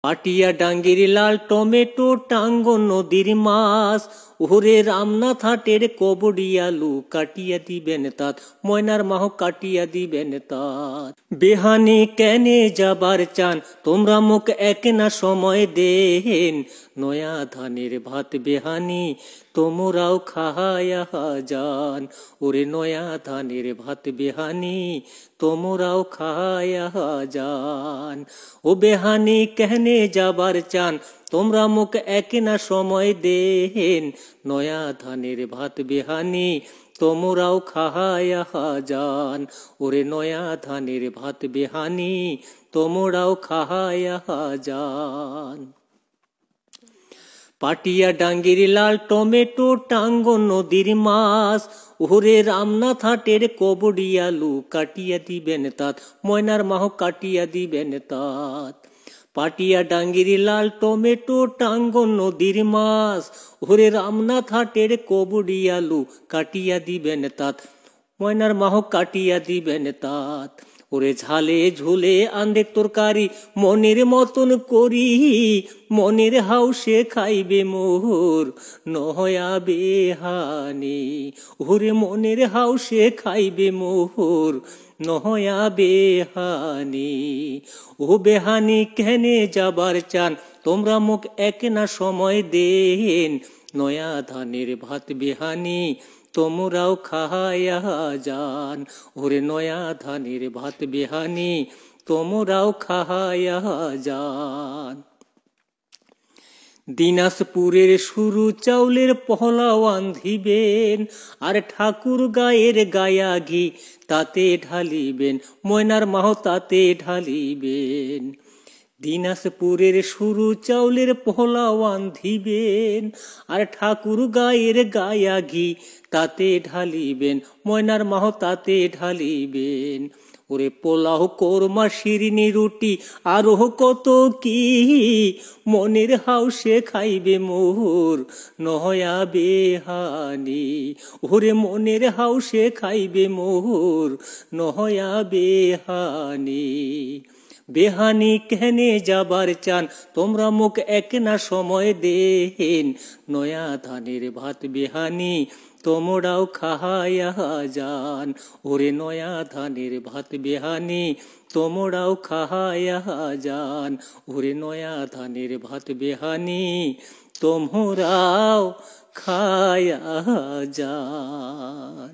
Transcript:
পাটিয়া ডাঙ্গির লাল tomato tango নদীর মাছ, ওরে রামনাথ হাটের কবডি আলু কাটিয়া দিবেন তাত, ময়নার মাহ কাটিয়া দিবেন তাত। বেহানি কেনে যাবার চান, তোমরা মুখ এক না সময় দেন, নয়া ধানের ভাত বেহানি তোমরাও খায়া যান, ওরে নয়া ধানের ভাত বেহানি তোমরাও খায়া যান। ও বেহানি কেনে যাবার চান, তোমরা মুখ এক না সময় দেন, নয়া ধানের ভাত বেহানি তোমরাও খায়া যান, ওরে নয়া ধানের ভাত বেহানি তোমরাও খায়া যান। পাটিয়া ডাঙ্গির লাল টমেটো টাঙ্গো নদীর মাছ, ওরে রামনাথ হাটের কবডি আলু কাটিয়া দিবেন তাত, ময়নার মাহ কাটিয়া দিবেন তাত। পাটিয়া ডাঙ্গির লাল টমেটো টাঙ্গো নদীর মাছ, ওরে রামনাথ হাটের কবডি আলু কাটিয়া দিবেন তাত, ময়নার মাহ কাটিয়া দিবেন তাত। ওরে ঝালে ঝুলে আন্ধেক তরকারি মনের মতন করি, মনের হাউসে খাইবে মোর নয়া বেহানি, ওরে মনের হাউসে খাইবে মোর নয়া বেহানি। ও বেহানি কেনে যাবার চান, তোমরা মুখ এক না সময় দেন, নয়া ধানের ভাত বেহানি তোমরাও খায়া যান, ওরে নয়া ধানের ভাত বেহানি তোমরাও খায়া যান। দিনাজপুরের শুরু চাউলের পহলাও আন্ধিবেন, আর ঠাকুর গায়ের গায়া ঘি তাতে ঢালিবেন, ময়নার মাহ তাতে ঢালিবেন। দিনাজপুরের শুরু চাউলের পহলাও আন্ধিবেন, আর ঠাকুর গায়ের গায়া ঘি তাতে ঢালিবেন, ময়নার মাহ তাতে ঢালিবেন। ওরে পোলাও কোরমা শিরিনি রুটি আরো কত কি, মনের হাউসে খাইবে মোর নয়া বেহানি, ওরে মনের হাউসে খাইবে মোর নয়া বেহানি। বেহানি কেনে যাবার চান, তোমরা মুখ এক না সময় দেন, নয়া ধানের ভাত বেহানি তোমরাও খায়া যান, ওরে নয়া ধানের ভাত বেহানি তোমরাও খায়া যান, ওরে নয়া ধানের ভাত বেহানি তোমরাও খায়া যান।